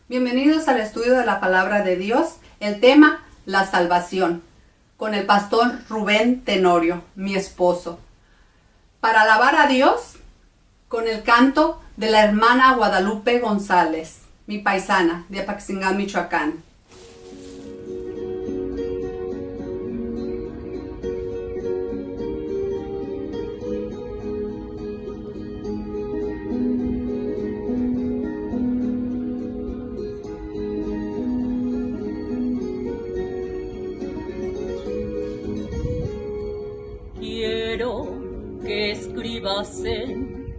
Bienvenidos al estudio de la palabra de Dios. El tema, la salvación, con el pastor Rubén Tenorio, mi esposo. Para alabar a Dios, con el canto de la hermana Guadalupe González, mi paisana de Apaxingán, Michoacán. Que escribas en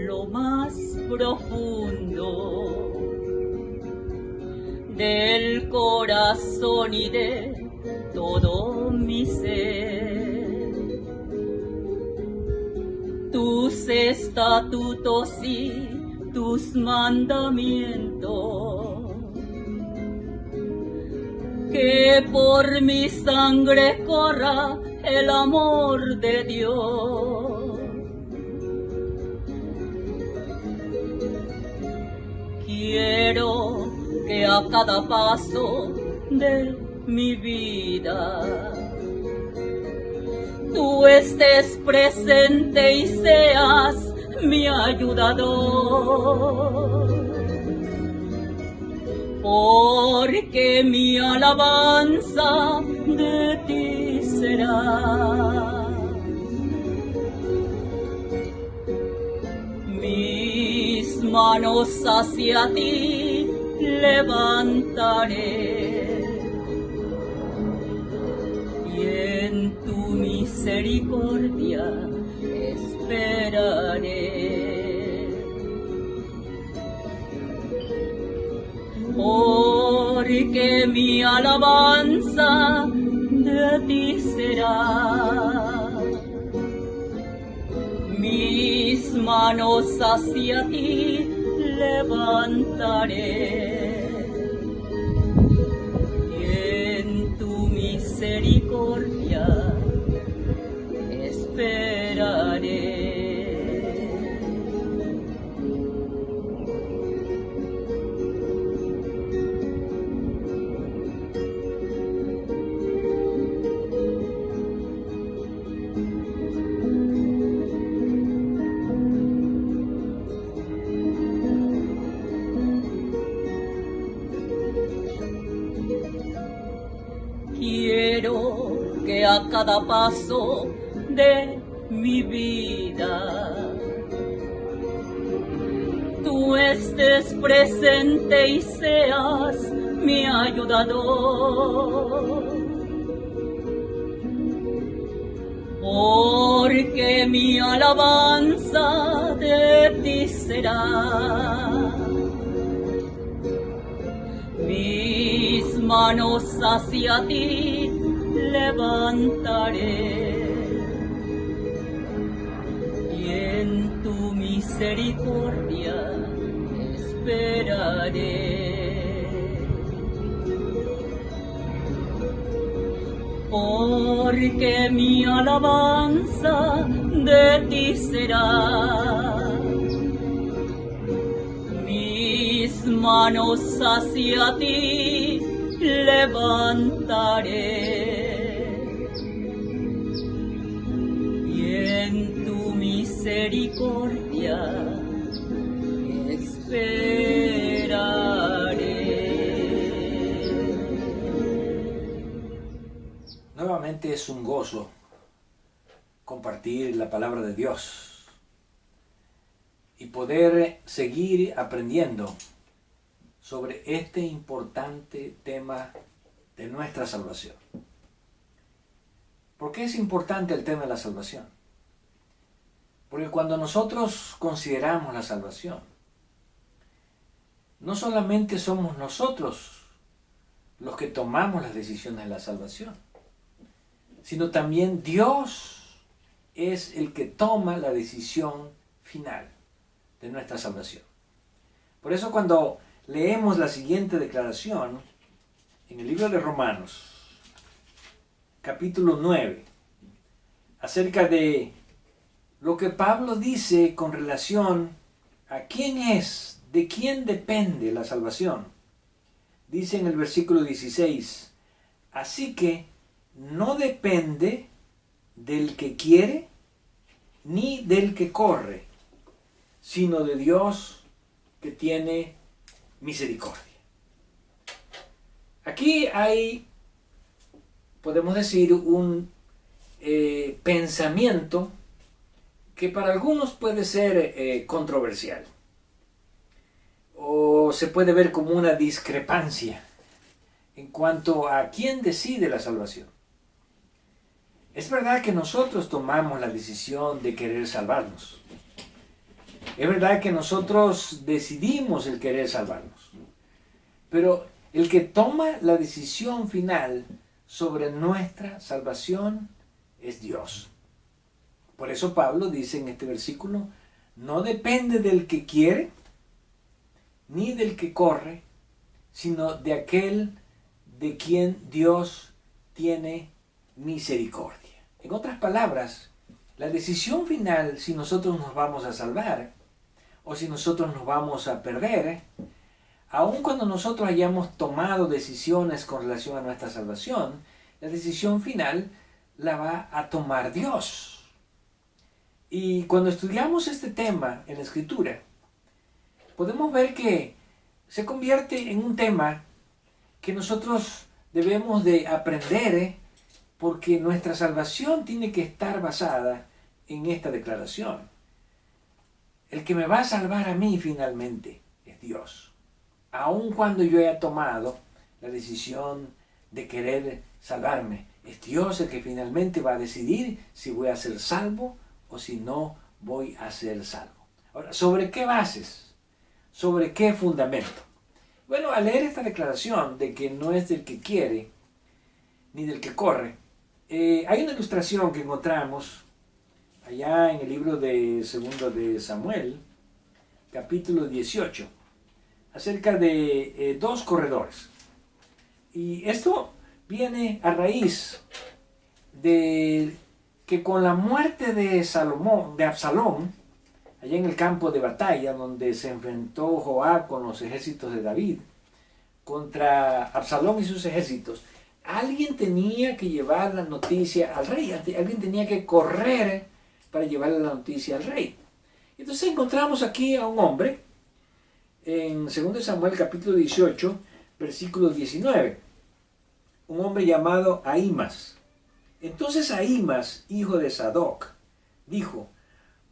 lo más profundo del corazón y de todo mi ser tus estatutos y tus mandamientos, que por mi sangre corra el amor de Dios. Quiero que a cada paso de mi vida tú estés presente y seas mi ayudador, porque mi alabanza de ti será. Mis manos hacia ti levantaré y en tu misericordia esperaré. Porque mi alabanza de ti será. Mis manos hacia ti levantaré y en tu misericordia esperaré. Quiero que a cada paso de mi vida tú estés presente y seas mi ayudador, porque mi alabanza de ti será. Mis manos hacia ti levantaré y en tu misericordia esperaré. Porque mi alabanza de ti será. Mis manos hacia ti levantaré y en tu misericordia esperaré. Nuevamente es un gozo compartir la palabra de Dios y poder seguir aprendiendo sobre este importante tema de nuestra salvación. ¿Por qué es importante el tema de la salvación? Porque cuando nosotros consideramos la salvación, no solamente somos nosotros los que tomamos las decisiones de la salvación, sino también Dios es el que toma la decisión final de nuestra salvación. Por eso cuando leemos la siguiente declaración en el libro de Romanos, capítulo 9, acerca de lo que Pablo dice con relación a quién es, de quién depende la salvación. dice en el versículo 16, así que no depende del que quiere ni del que corre, sino de Dios que tiene misericordia. Aquí hay, podemos decir, un pensamiento que para algunos puede ser controversial o se puede ver como una discrepancia en cuanto a quién decide la salvación. Es verdad que nosotros tomamos la decisión de querer salvarnos. Es verdad que nosotros decidimos el querer salvarnos. Pero el que toma la decisión final sobre nuestra salvación es Dios. Por eso Pablo dice en este versículo, no depende del que quiere, ni del que corre, sino de aquel de quien Dios tiene misericordia. En otras palabras, la decisión final, si nosotros nos vamos a salvar, o si nosotros nos vamos a perder, aun cuando nosotros hayamos tomado decisiones con relación a nuestra salvación, la decisión final la va a tomar Dios. Y cuando estudiamos este tema en la Escritura, podemos ver que se convierte en un tema que nosotros debemos de aprender, porque nuestra salvación tiene que estar basada en esta declaración. El que me va a salvar a mí finalmente es Dios. Aun cuando yo haya tomado la decisión de querer salvarme, es Dios el que finalmente va a decidir si voy a ser salvo o si no voy a ser salvo. Ahora, ¿sobre qué bases? ¿Sobre qué fundamento? Bueno, al leer esta declaración de que no es del que quiere ni del que corre, hay una ilustración que encontramos allá en el libro de Segundo de Samuel, capítulo 18, acerca de dos corredores. Y esto viene a raíz de que con la muerte de Absalón, allá en el campo de batalla, donde se enfrentó Joab con los ejércitos de David, contra Absalón y sus ejércitos, alguien tenía que llevar la noticia al rey, alguien tenía que correr para llevarle la noticia al rey. Entonces encontramos aquí a un hombre, en 2 Samuel capítulo 18, versículo 19, un hombre llamado Ahimas. Entonces Ahimas, hijo de Sadoc, dijo,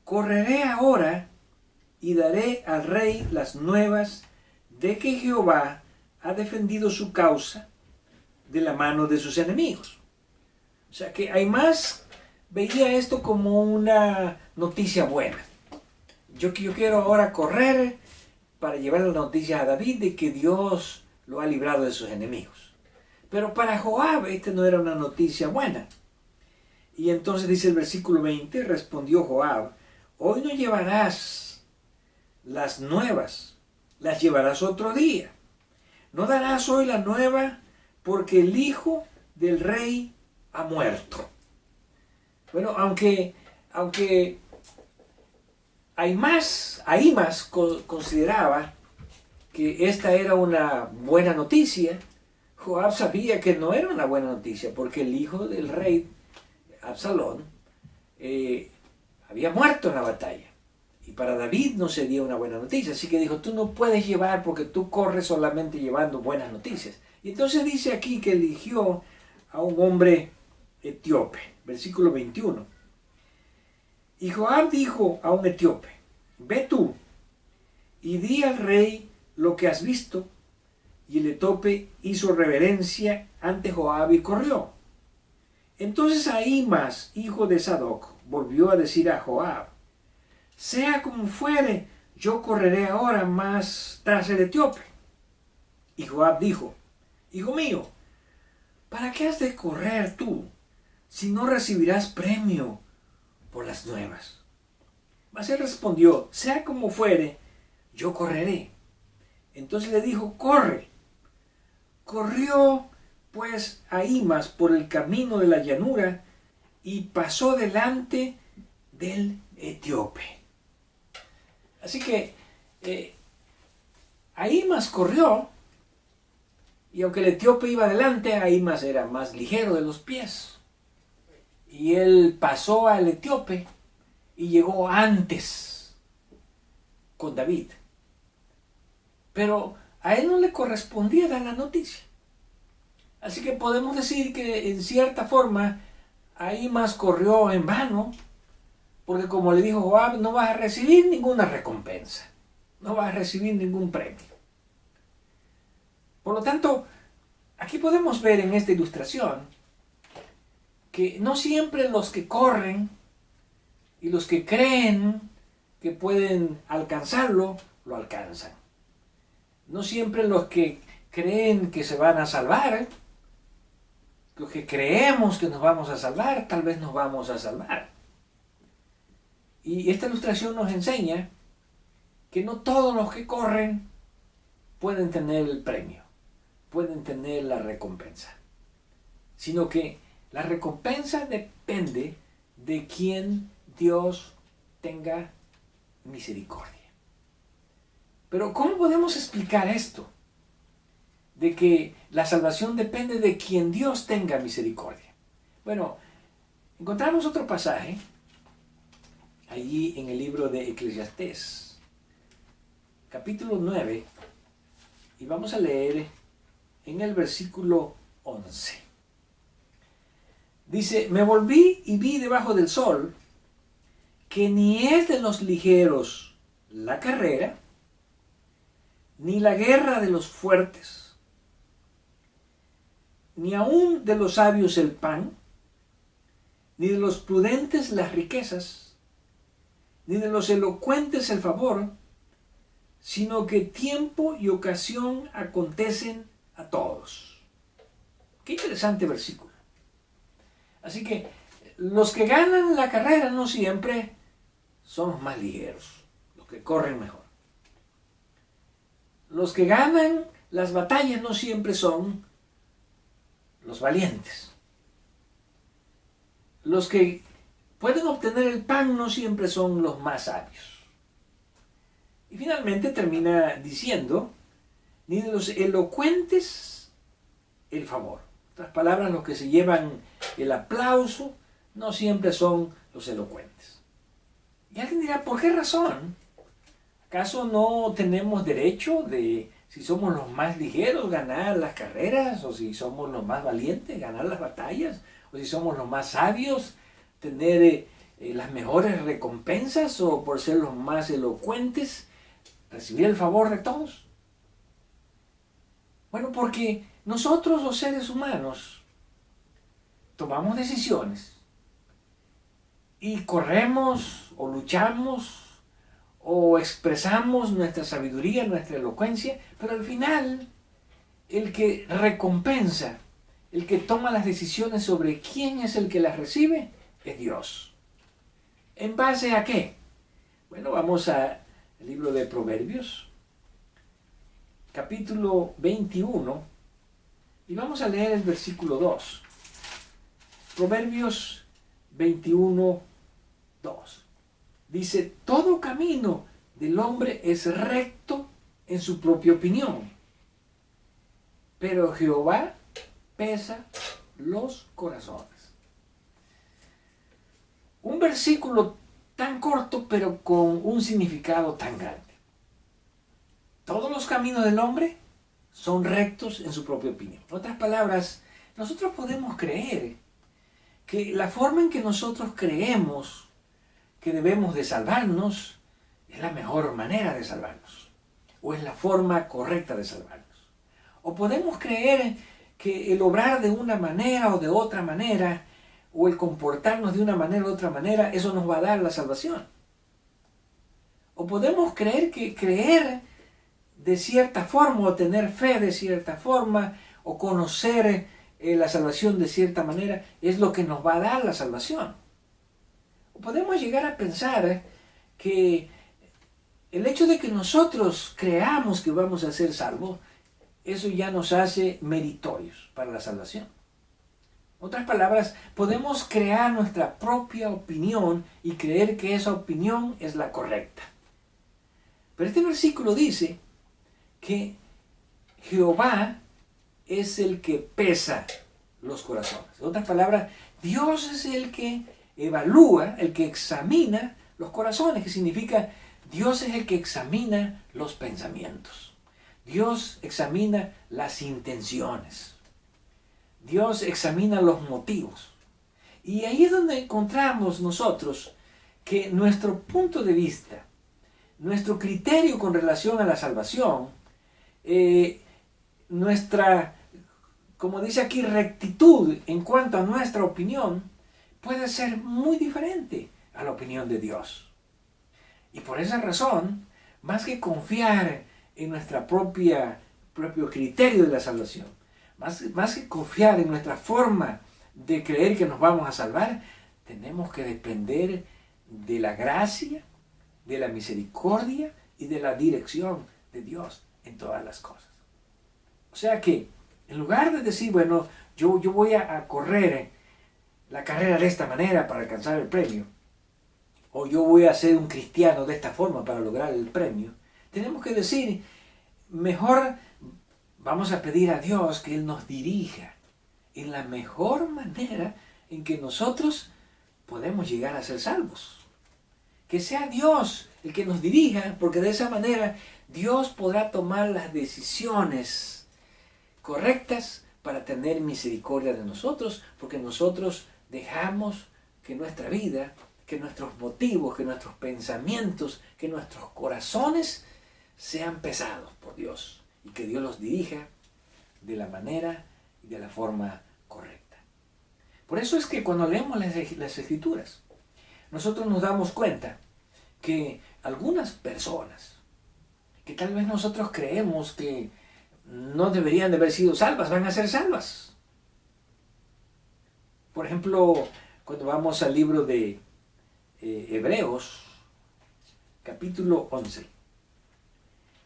correré ahora y daré al rey las nuevas de que Jehová ha defendido su causa de la mano de sus enemigos. O sea que Ahimas veía esto como una noticia buena. Yo quiero ahora correr para llevar la noticia a David de que Dios lo ha librado de sus enemigos. Pero para Joab este no era una noticia buena. Y entonces dice el versículo 20, respondió Joab, hoy no llevarás las nuevas, las llevarás otro día. No darás hoy la nueva porque el hijo del rey ha muerto. Bueno, aunque Ahimas consideraba que esta era una buena noticia, Joab sabía que no era una buena noticia porque el hijo del rey, Absalón, había muerto en la batalla. Y para David no sería una buena noticia. Así que dijo, tú no puedes llevar porque tú corres solamente llevando buenas noticias. Y entonces dice aquí que eligió a un hombre etíope. Versículo 21. Y Joab dijo a un etíope, ve tú y di al rey lo que has visto. Y el etíope hizo reverencia ante Joab y corrió. Entonces Ahimas, hijo de Sadoc, volvió a decir a Joab, sea como fuere, yo correré ahora más tras el etíope. Y Joab dijo, hijo mío, ¿para qué has de correr tú si no recibirás premio por las nuevas? Mas él respondió, sea como fuere, yo correré. Entonces le dijo, corre. Corrió pues Ahimas por el camino de la llanura y pasó delante del etíope. Así que Ahimas corrió Y aunque el etíope iba adelante, Ahimaas era más ligero de los pies. Y él pasó al etíope y llegó antes con David. Pero a él no le correspondía dar la noticia. Así que podemos decir que en cierta forma Ahimaas corrió en vano, porque como le dijo Joab, no vas a recibir ninguna recompensa, no vas a recibir ningún premio. Por lo tanto, aquí podemos ver en esta ilustración que no siempre los que corren y los que creen que pueden alcanzarlo, lo alcanzan. No siempre los que creen que se van a salvar, los que creemos que nos vamos a salvar, tal vez nos vamos a salvar. Y esta ilustración nos enseña que no todos los que corren pueden tener el premio, pueden tener la recompensa, sino que la recompensa depende de quien Dios tenga misericordia. Pero ¿cómo podemos explicar esto? De que la salvación depende de quien Dios tenga misericordia. Bueno, encontramos otro pasaje allí en el libro de Eclesiastés, capítulo 9, y vamos a leer en el versículo 11. Dice: me volví y vi debajo del sol que ni es de los ligeros la carrera, ni la guerra de los fuertes, ni aun de los sabios el pan, ni de los prudentes las riquezas, ni de los elocuentes el favor, sino que tiempo y ocasión acontecen a todos. Qué interesante versículo. Así que los que ganan la carrera no siempre son los más ligeros, los que corren mejor. Los que ganan las batallas no siempre son los valientes. Los que pueden obtener el pan no siempre son los más sabios. Y finalmente termina diciendo: ni de los elocuentes el favor. En otras palabras, los que se llevan el aplauso no siempre son los elocuentes. Y alguien dirá: ¿por qué razón? ¿Acaso no tenemos derecho de, si somos los más ligeros, ganar las carreras? ¿O si somos los más valientes, ganar las batallas? ¿O si somos los más sabios, tener las mejores recompensas? ¿O por ser los más elocuentes, recibir el favor de todos? Bueno, porque nosotros los seres humanos tomamos decisiones y corremos o luchamos o expresamos nuestra sabiduría, nuestra elocuencia, pero al final el que recompensa, el que toma las decisiones sobre quién es el que las recibe, es Dios. ¿En base a qué? Bueno, vamos al libro de Proverbios, capítulo 21, y vamos a leer el versículo 2. Proverbios 21, 2. Dice: todo camino del hombre es recto en su propia opinión, pero Jehová pesa los corazones. Un versículo tan corto, pero con un significado tan grande. Todos los caminos del hombre son rectos en su propia opinión. En otras palabras, nosotros podemos creer que la forma en que nosotros creemos que debemos de salvarnos es la mejor manera de salvarnos, o es la forma correcta de salvarnos. O podemos creer que el obrar de una manera o de otra manera, o el comportarnos de una manera u otra manera, eso nos va a dar la salvación. O podemos creer que creer de cierta forma, o tener fe de cierta forma, o conocer la salvación de cierta manera, es lo que nos va a dar la salvación. O podemos llegar a pensar que el hecho de que nosotros creamos que vamos a ser salvos, eso ya nos hace meritorios para la salvación. En otras palabras, podemos crear nuestra propia opinión y creer que esa opinión es la correcta. Pero este versículo dice que Jehová es el que pesa los corazones. En otras palabras, Dios es el que evalúa, el que examina los corazones, que significa Dios es el que examina los pensamientos. Dios examina las intenciones. Dios examina los motivos. Y ahí es donde encontramos nosotros que nuestro punto de vista, nuestro criterio con relación a la salvación, nuestra, como dice aquí, rectitud en cuanto a nuestra opinión, puede ser muy diferente a la opinión de Dios. Y por esa razón, más que confiar en nuestro propio criterio de la salvación, más que confiar en nuestra forma de creer que nos vamos a salvar, tenemos que depender de la gracia, de la misericordia y de la dirección de Dios en todas las cosas. O sea que, en lugar de decir, bueno, yo voy a correr la carrera de esta manera para alcanzar el premio, o yo voy a ser un cristiano de esta forma para lograr el premio, tenemos que decir, mejor vamos a pedir a Dios que Él nos dirija en la mejor manera en que nosotros podemos llegar a ser salvos. Que sea Dios el que nos dirija, porque de esa manera Dios podrá tomar las decisiones correctas para tener misericordia de nosotros, porque nosotros dejamos que nuestra vida, que nuestros motivos, que nuestros pensamientos, que nuestros corazones sean pesados por Dios y que Dios los dirija de la manera y de la forma correcta. Por eso es que cuando leemos las Escrituras, nosotros nos damos cuenta que algunas personas que tal vez nosotros creemos que no deberían de haber sido salvas, van a ser salvas. Por ejemplo, cuando vamos al libro de Hebreos, capítulo 11,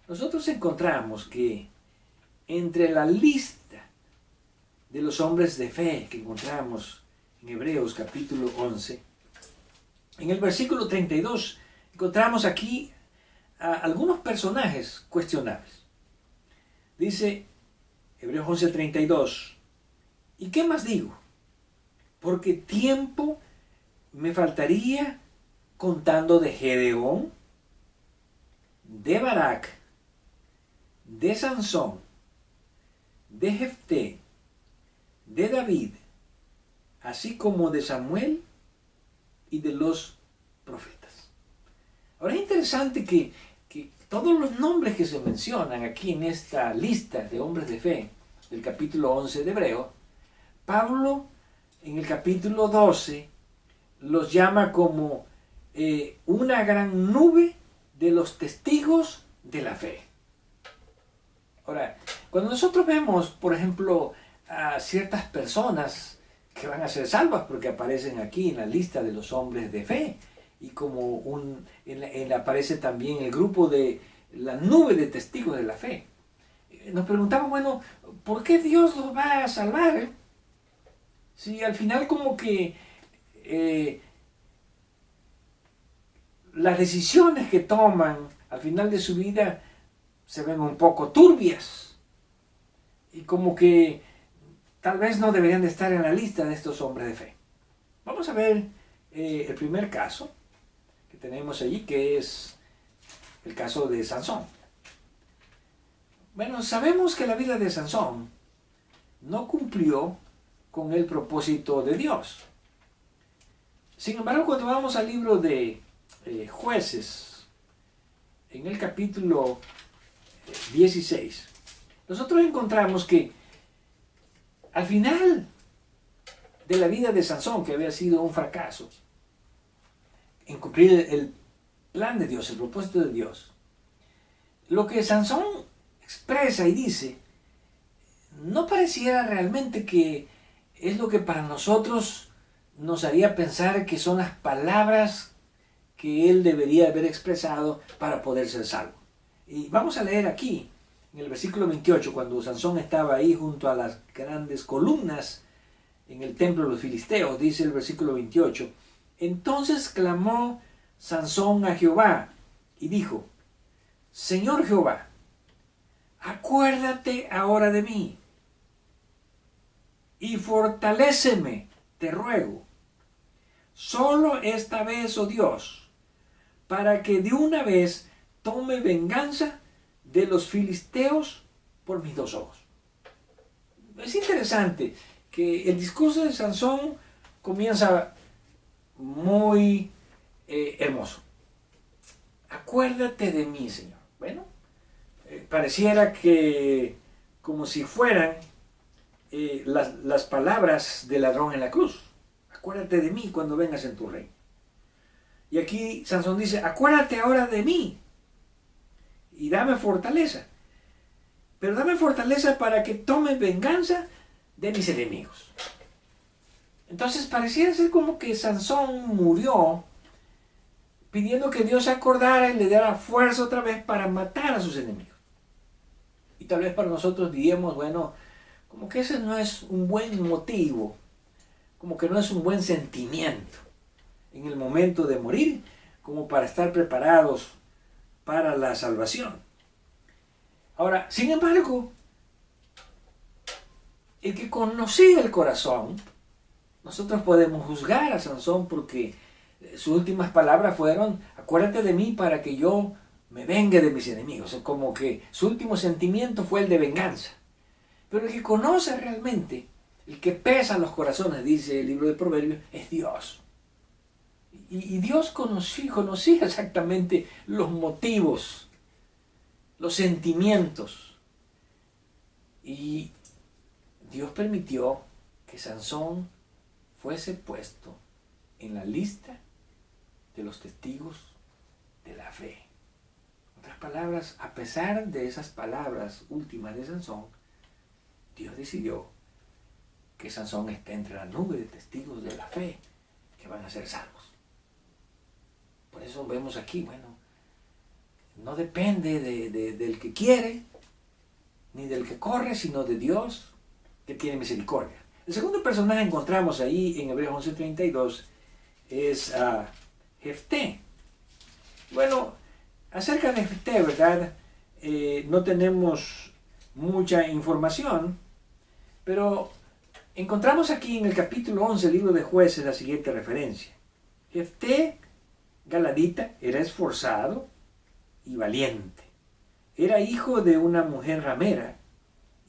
nosotros encontramos que entre la lista de los hombres de fe que encontramos en Hebreos capítulo 11, en el versículo 32 encontramos aquí a algunos personajes cuestionables. Dice Hebreos 11:32, ¿y qué más digo? Porque tiempo me faltaría contando de Gedeón, de Barak, de Sansón, de Jefté, de David, así como de Samuel y de los profetas. Ahora es interesante que todos los nombres que se mencionan aquí en esta lista de hombres de fe del capítulo 11 de Hebreo, Pablo en el capítulo 12 los llama como una gran nube de los testigos de la fe. Ahora, cuando nosotros vemos, por ejemplo, a ciertas personas que van a ser salvas porque aparecen aquí en la lista de los hombres de fe, y como aparece también el grupo de la nube de testigos de la fe, nos preguntamos, bueno, ¿por qué Dios los va a salvar? Si al final como que las decisiones que toman al final de su vida se ven un poco turbias y como que tal vez no deberían de estar en la lista de estos hombres de fe. Vamos a ver el primer caso que tenemos allí, que es el caso de Sansón. Bueno, sabemos que la vida de Sansón no cumplió con el propósito de Dios. Sin embargo, cuando vamos al libro de Jueces, en el capítulo 16, nosotros encontramos que al final de la vida de Sansón, que había sido un fracaso en cumplir el plan de Dios, el propósito de Dios, lo que Sansón expresa y dice no pareciera realmente que es lo que para nosotros nos haría pensar que son las palabras que él debería haber expresado para poder ser salvo. Y vamos a leer aquí, en el versículo 28, cuando Sansón estaba ahí junto a las grandes columnas en el templo de los filisteos, dice el versículo 28, entonces clamó Sansón a Jehová y dijo, Señor Jehová, acuérdate ahora de mí y fortaléceme, te ruego, solo esta vez, oh Dios, para que de una vez tome venganza de los filisteos por mis dos ojos. Es interesante que el discurso de Sansón comienza muy hermoso. Acuérdate de mí, Señor. Bueno, pareciera que como si fueran las palabras del ladrón en la cruz. Acuérdate de mí cuando vengas en tu reino. Y aquí Sansón dice, acuérdate ahora de mí y dame fortaleza. Pero dame fortaleza para que tome venganza de mis enemigos. Entonces pareciera ser como que Sansón murió pidiendo que Dios se acordara y le diera fuerza otra vez para matar a sus enemigos. Y tal vez para nosotros diríamos, bueno, como que ese no es un buen motivo, como que no es un buen sentimiento en el momento de morir, como para estar preparados para la salvación. Ahora, sin embargo, el que conocía el corazón, nosotros podemos juzgar a Sansón porque sus últimas palabras fueron, acuérdate de mí para que yo me vengue de mis enemigos. Como que su último sentimiento fue el de venganza. Pero el que conoce realmente, el que pesa los corazones, dice el libro de Proverbios, es Dios. Y Dios conocía exactamente los motivos, los sentimientos. Y Dios permitió que Sansón fuese puesto en la lista de los testigos de la fe. En otras palabras, a pesar de esas palabras últimas de Sansón, Dios decidió que Sansón esté entre la nube de testigos de la fe que van a ser salvos. Por eso vemos aquí, bueno, no depende del que quiere, ni del que corre, sino de Dios que tiene misericordia. El segundo personaje que encontramos ahí en Hebreos 11:32 es Jefté. Bueno, acerca de Jefté, ¿verdad? No tenemos mucha información, pero encontramos aquí en el capítulo 11 del libro de Jueces la siguiente referencia. Jefté galadita era esforzado y valiente. Era hijo de una mujer ramera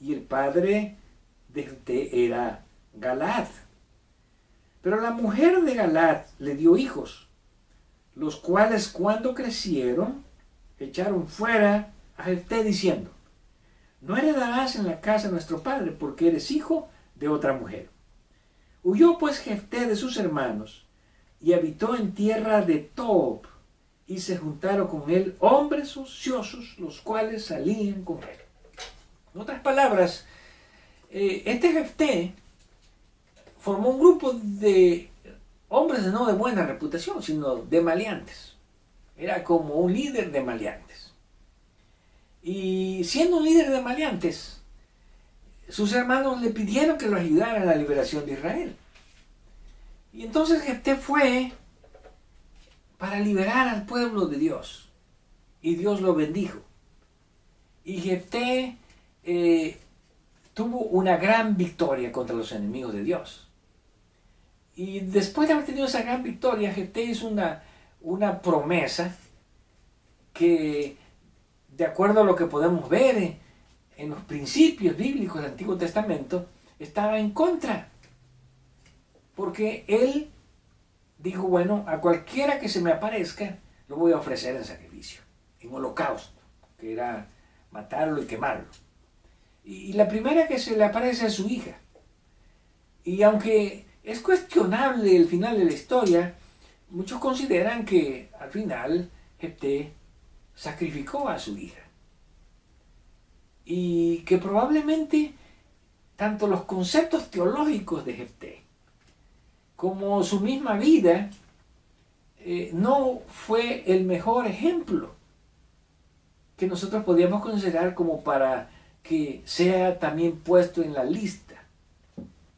y el padre de Jefté era Galaad. Pero la mujer de Galaad le dio hijos, los cuales cuando crecieron echaron fuera a Jefté diciendo, no heredarás en la casa de nuestro padre porque eres hijo de otra mujer. Huyó pues Jefté de sus hermanos y habitó en tierra de Tob y se juntaron con él hombres ociosos, los cuales salían con él. En otras palabras, este Jefté formó un grupo de hombres no de buena reputación, sino de maleantes. Era como un líder de maleantes. Y siendo un líder de maleantes, sus hermanos le pidieron que lo ayudaran a la liberación de Israel. Y entonces Jefté fue para liberar al pueblo de Dios. Y Dios lo bendijo. Y Jefté tuvo una gran victoria contra los enemigos de Dios. Y después de haber tenido esa gran victoria, Jefté hizo una promesa que, de acuerdo a lo que podemos ver en los principios bíblicos del Antiguo Testamento, estaba en contra. Porque él dijo, bueno, a cualquiera que se me aparezca, lo voy a ofrecer en sacrificio, en holocausto, que era matarlo y quemarlo. Y la primera que se le aparece es su hija. Y aunque es cuestionable el final de la historia, muchos consideran que al final Jefté sacrificó a su hija. Y que probablemente tanto los conceptos teológicos de Jefté como su misma vida no fue el mejor ejemplo que nosotros podíamos considerar como para que sea también puesto en la lista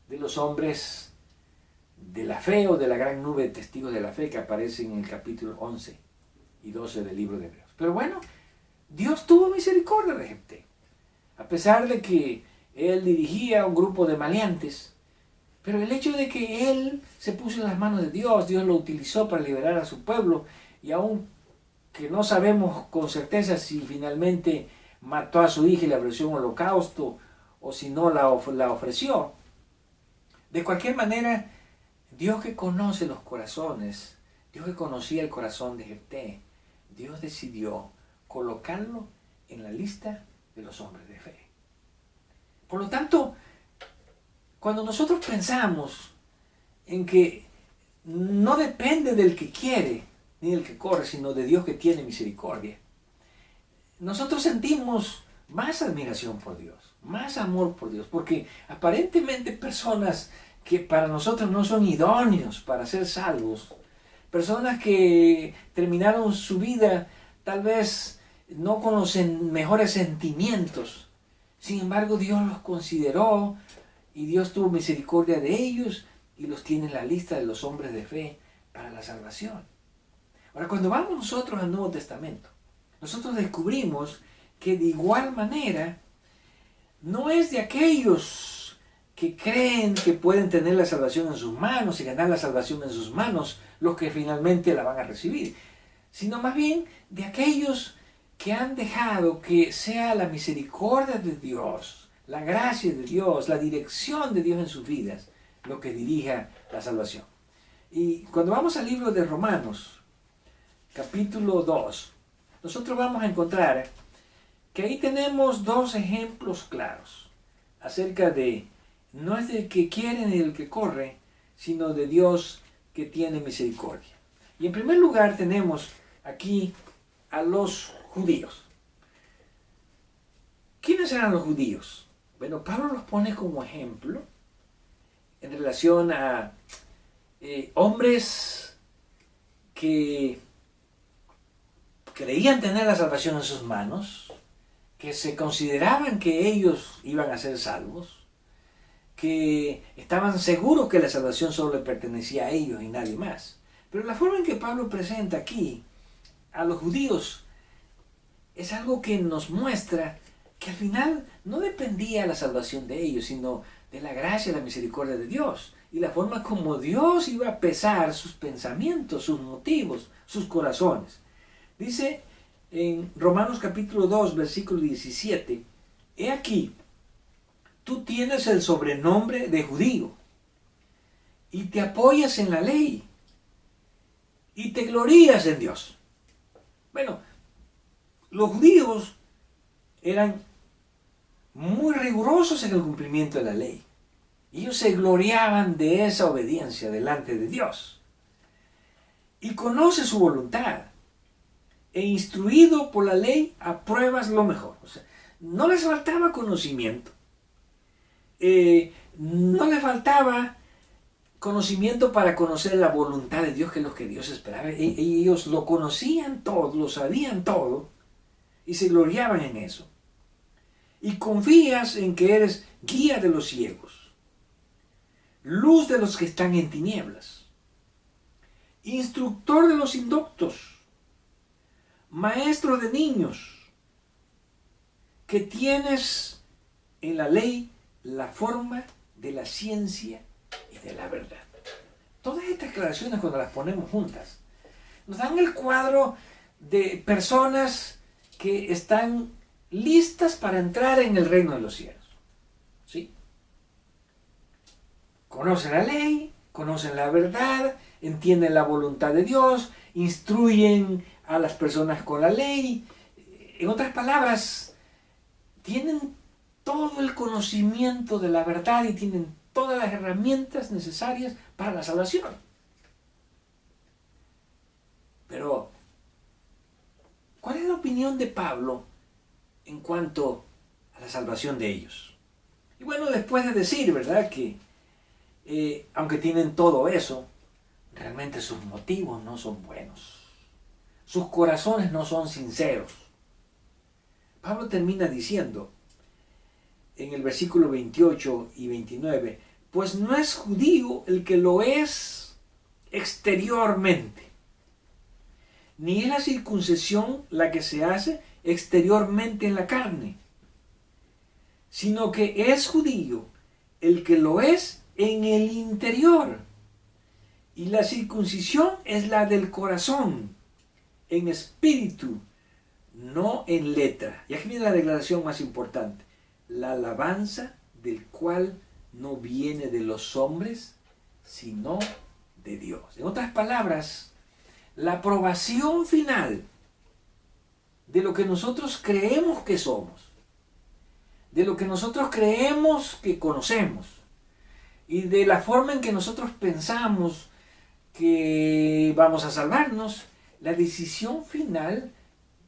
de los hombres de la fe o de la gran nube de testigos de la fe que aparecen en el capítulo 11 y 12 del libro de Hebreos. Pero bueno, Dios tuvo misericordia de Jefté. A pesar de que él dirigía un grupo de maleantes, Pero el hecho de que él se puso en las manos de Dios, Dios lo utilizó para liberar a su pueblo, y aún que no sabemos con certeza si finalmente mató a su hija y le ofreció un holocausto, o si no la ofreció. De cualquier manera, Dios que conoce los corazones, Dios que conocía el corazón de Jefté, Dios decidió colocarlo en la lista de los hombres de fe. Por lo tanto, cuando nosotros pensamos en que no depende del que quiere ni del que corre, sino de Dios que tiene misericordia, nosotros sentimos más admiración por Dios, más amor por Dios, porque aparentemente personas que para nosotros no son idóneos para ser salvos, personas que terminaron su vida tal vez no con los mejores sentimientos, sin embargo Dios los consideró y Dios tuvo misericordia de ellos y los tiene en la lista de los hombres de fe para la salvación. Ahora, cuando vamos nosotros al Nuevo Testamento, nosotros descubrimos que de igual manera no es de aquellos que creen que pueden tener la salvación en sus manos y ganar la salvación en sus manos los que finalmente la van a recibir, sino más bien de aquellos que han dejado que sea la misericordia de Dios, la gracia de Dios, la dirección de Dios en sus vidas, lo que dirija la salvación. Y cuando vamos al libro de Romanos, capítulo 2, nosotros vamos a encontrar que ahí tenemos dos ejemplos claros acerca de, no es del que quiere ni del que corre, sino de Dios que tiene misericordia. Y en primer lugar tenemos aquí a los judíos. ¿Quiénes eran los judíos? Bueno, Pablo los pone como ejemplo en relación a hombres que creían tener la salvación en sus manos, que se consideraban que ellos iban a ser salvos, que estaban seguros que la salvación solo le pertenecía a ellos y nadie más. Pero la forma en que Pablo presenta aquí a los judíos es algo que nos muestra que al final no dependía la salvación de ellos, sino de la gracia y la misericordia de Dios, y la forma como Dios iba a pesar sus pensamientos, sus motivos, sus corazones. Dice en Romanos capítulo 2, versículo 17, he aquí, tú tienes el sobrenombre de judío, y te apoyas en la ley, y te glorías en Dios. Bueno, los judíos eran muy rigurosos en el cumplimiento de la ley. Ellos se gloriaban de esa obediencia delante de Dios. Y conoce su voluntad. E instruido por la ley, apruebas lo mejor. O sea, no les faltaba conocimiento. No les faltaba conocimiento para conocer la voluntad de Dios, que es lo que Dios esperaba. Ellos lo conocían todo, lo sabían todo, y se gloriaban en eso. Y confías en que eres guía de los ciegos, luz de los que están en tinieblas, instructor de los indoctos, maestro de niños, que tienes en la ley la forma de la ciencia y de la verdad. Todas estas declaraciones, cuando las ponemos juntas, nos dan el cuadro de personas que están listas para entrar en el reino de los cielos. ¿Sí? Conocen la ley, conocen la verdad, entienden la voluntad de Dios, instruyen a las personas con la ley. En otras palabras, tienen todo el conocimiento de la verdad y tienen todas las herramientas necesarias para la salvación. Pero, ¿cuál es la opinión de Pablo en cuanto a la salvación de ellos? Y bueno, después de decir, ¿verdad?, que aunque tienen todo eso, realmente sus motivos no son buenos. Sus corazones no son sinceros. Pablo termina diciendo en el versículo 28 y 29, pues no es judío el que lo es exteriormente, ni es la circuncisión la que se hace exteriormente en la carne, sino que es judío el que lo es en el interior. Y la circuncisión es la del corazón, en espíritu, no en letra. Y aquí viene la declaración más importante. La alabanza del cual no viene de los hombres, sino de Dios. En otras palabras, la aprobación final de lo que nosotros creemos que somos, de lo que nosotros creemos que conocemos, y de la forma en que nosotros pensamos que vamos a salvarnos, la decisión final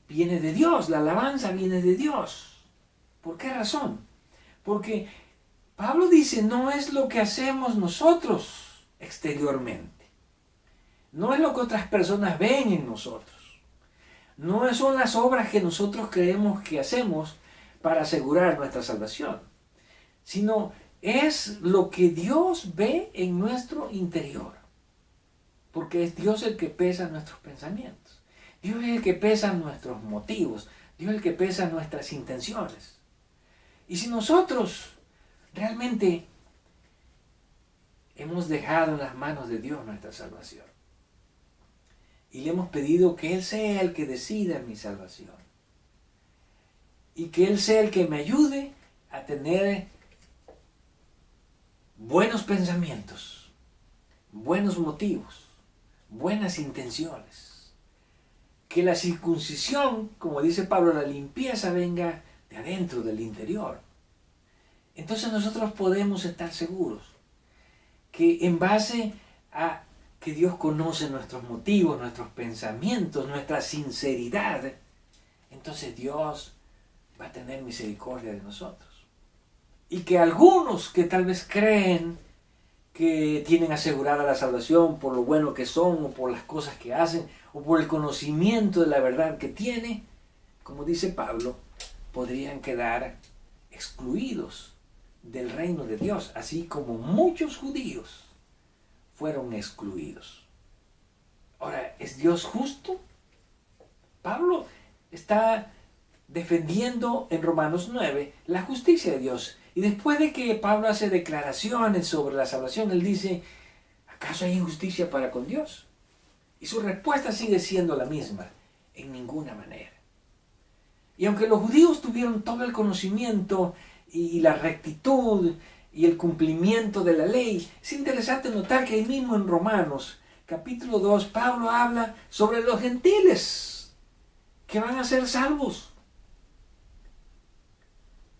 viene de Dios, la alabanza viene de Dios. ¿Por qué razón? Porque Pablo dice, no es lo que hacemos nosotros exteriormente, no es lo que otras personas ven en nosotros, no son las obras que nosotros creemos que hacemos para asegurar nuestra salvación, sino es lo que Dios ve en nuestro interior. Porque es Dios el que pesa nuestros pensamientos. Dios es el que pesa nuestros motivos. Dios es el que pesa nuestras intenciones. Y si nosotros realmente hemos dejado en las manos de Dios nuestra salvación, y le hemos pedido que Él sea el que decida mi salvación, y que Él sea el que me ayude a tener buenos pensamientos, buenos motivos, buenas intenciones, que la circuncisión, como dice Pablo, la limpieza venga de adentro, del interior. Entonces nosotros podemos estar seguros que en base a que Dios conoce nuestros motivos, nuestros pensamientos, nuestra sinceridad, entonces Dios va a tener misericordia de nosotros. Y que algunos que tal vez creen que tienen asegurada la salvación por lo bueno que son, o por las cosas que hacen, o por el conocimiento de la verdad que tiene, como dice Pablo, podrían quedar excluidos del reino de Dios, así como muchos judíos fueron excluidos. Ahora, ¿es Dios justo? Pablo está defendiendo en Romanos 9 la justicia de Dios. Y después de que Pablo hace declaraciones sobre la salvación, él dice, ¿acaso hay injusticia para con Dios? Y su respuesta sigue siendo la misma, en ninguna manera. Y aunque los judíos tuvieron todo el conocimiento y la rectitud y el cumplimiento de la ley, es interesante notar que ahí mismo en Romanos, capítulo 2, Pablo habla sobre los gentiles que van a ser salvos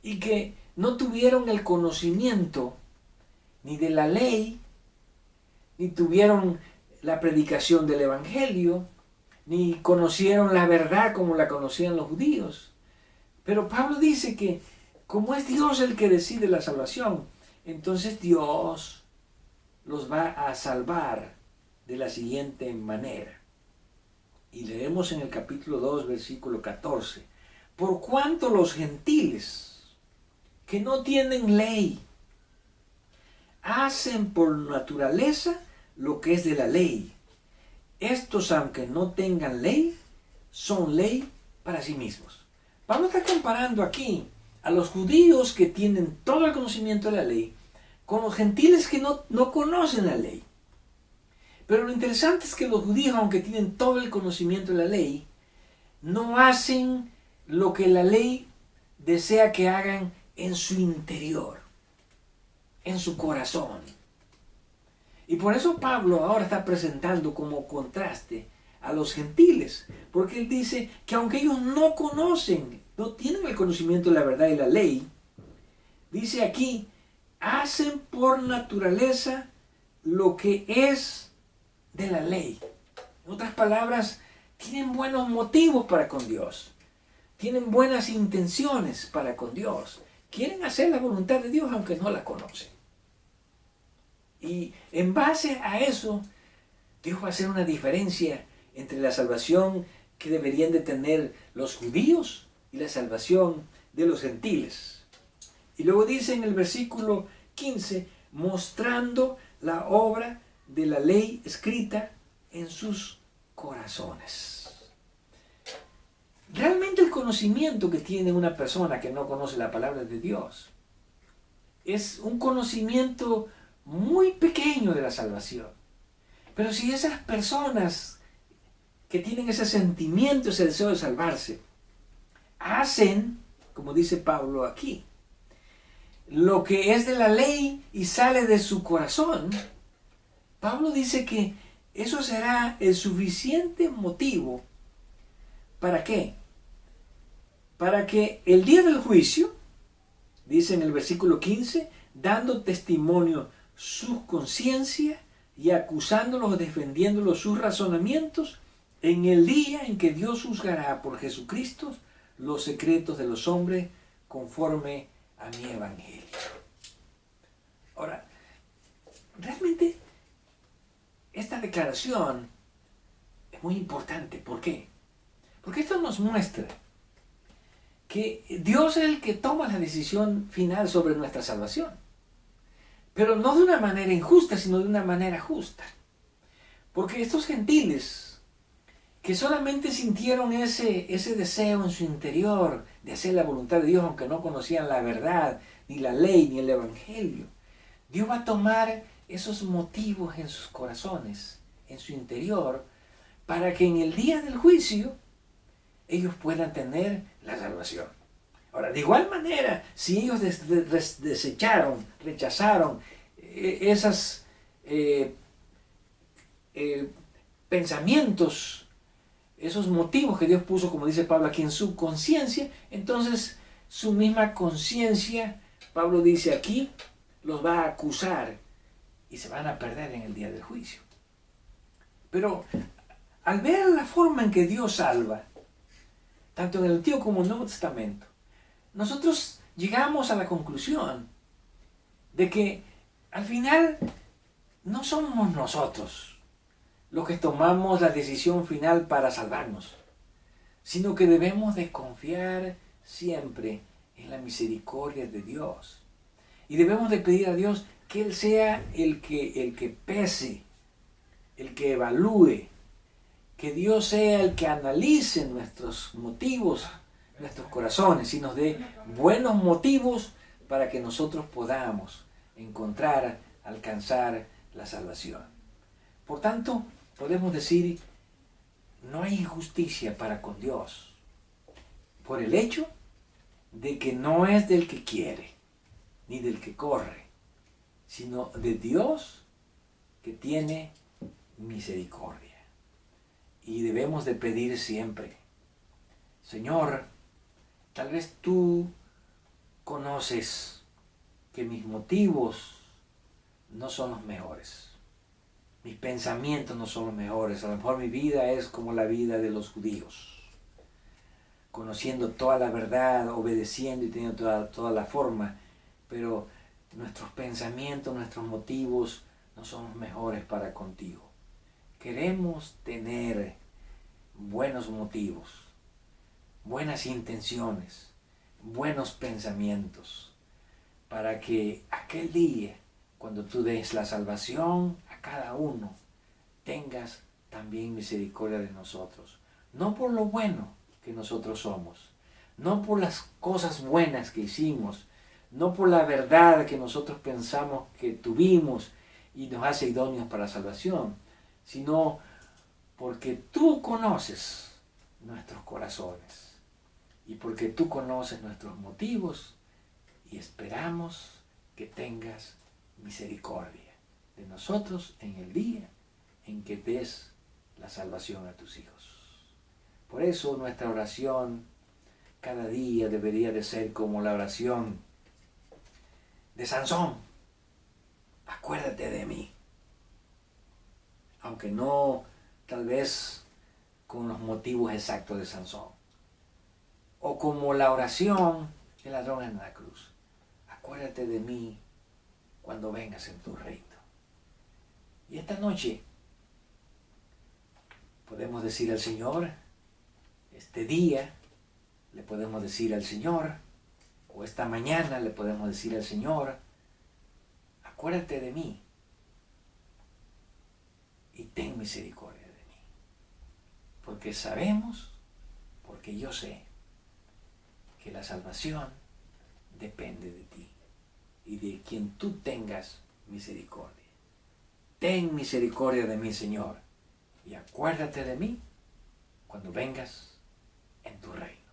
y que no tuvieron el conocimiento ni de la ley, ni tuvieron la predicación del evangelio, ni conocieron la verdad como la conocían los judíos. Pero Pablo dice que como es Dios el que decide la salvación, entonces Dios los va a salvar de la siguiente manera. Y leemos en el capítulo 2, versículo 14. Por cuanto los gentiles que no tienen ley hacen por naturaleza lo que es de la ley, estos, aunque no tengan ley, son ley para sí mismos. Pablo está comparando aquí a los judíos que tienen todo el conocimiento de la ley con los gentiles que no conocen la ley. Pero lo interesante es que los judíos, aunque tienen todo el conocimiento de la ley, no hacen lo que la ley desea que hagan en su interior, en su corazón. Y por eso Pablo ahora está presentando como contraste a los gentiles, porque él dice que aunque ellos no conocen, no tienen el conocimiento de la verdad y la ley, dice aquí, hacen por naturaleza lo que es de la ley. En otras palabras, tienen buenos motivos para con Dios, tienen buenas intenciones para con Dios, quieren hacer la voluntad de Dios aunque no la conocen. Y en base a eso, Dios va a hacer una diferencia entre la salvación que deberían de tener los judíos y la salvación de los gentiles. Y luego dice en el versículo 15, mostrando la obra de la ley escrita en sus corazones. Realmente el conocimiento que tiene una persona que no conoce la palabra de Dios es un conocimiento muy pequeño de la salvación. Pero si esas personas que tienen ese sentimiento, ese deseo de salvarse, hacen, como dice Pablo aquí, lo que es de la ley y sale de su corazón, Pablo dice que eso será el suficiente motivo. ¿Para qué? Para que el día del juicio, dice en el versículo 15, dando testimonio su conciencia y acusándolos o defendiéndolos sus razonamientos, en el día en que Dios juzgará por Jesucristo los secretos de los hombres conforme a mi evangelio. Ahora, realmente esta declaración es muy importante. ¿Por qué? Porque esto nos muestra que Dios es el que toma la decisión final sobre nuestra salvación. Pero no de una manera injusta, sino de una manera justa. Porque estos gentiles que solamente sintieron ese deseo en su interior de hacer la voluntad de Dios, aunque no conocían la verdad, ni la ley, ni el evangelio, Dios va a tomar esos motivos en sus corazones, en su interior, para que en el día del juicio ellos puedan tener la salvación. Ahora, de igual manera, si ellos desecharon, rechazaron esos pensamientos, esos motivos que Dios puso, como dice Pablo aquí, en su conciencia, entonces su misma conciencia, Pablo dice aquí, los va a acusar y se van a perder en el día del juicio. Pero al ver la forma en que Dios salva, tanto en el Antiguo como en el Nuevo Testamento, nosotros llegamos a la conclusión de que al final no somos nosotros los que tomamos la decisión final para salvarnos, sino que debemos de confiar siempre en la misericordia de Dios. Y debemos de pedir a Dios que Él sea el que pese, el que evalúe, que Dios sea el que analice nuestros motivos, nuestros corazones, y nos dé buenos motivos para que nosotros podamos encontrar, alcanzar la salvación. Por tanto, podemos decir, no hay injusticia para con Dios, por el hecho de que no es del que quiere, ni del que corre, sino de Dios que tiene misericordia. Y debemos de pedir siempre, Señor, tal vez tú conoces que mis motivos no son los mejores. Mis pensamientos no son los mejores. A lo mejor mi vida es como la vida de los judíos, conociendo toda la verdad, obedeciendo y teniendo toda la forma, pero nuestros pensamientos, nuestros motivos no son los mejores para contigo. Queremos tener buenos motivos, buenas intenciones, buenos pensamientos, para que aquel día, cuando tú des la salvación a cada uno, tengas también misericordia de nosotros. No por lo bueno que nosotros somos, no por las cosas buenas que hicimos, no por la verdad que nosotros pensamos que tuvimos y nos hace idóneos para la salvación, sino porque tú conoces nuestros corazones y porque tú conoces nuestros motivos, y esperamos que tengas misericordia de nosotros en el día en que des la salvación a tus hijos. Por eso nuestra oración cada día debería de ser como la oración de Sansón. Acuérdate de mí. Aunque no tal vez con los motivos exactos de Sansón. O como la oración del ladrón en la cruz. Acuérdate de mí cuando vengas en tu reino. Y esta noche podemos decir al Señor, este día le podemos decir al Señor, o esta mañana le podemos decir al Señor, acuérdate de mí y ten misericordia de mí. Porque sabemos, porque yo sé, que la salvación depende de ti y de quien tú tengas misericordia. Ten misericordia de mí, Señor, y acuérdate de mí cuando vengas en tu reino.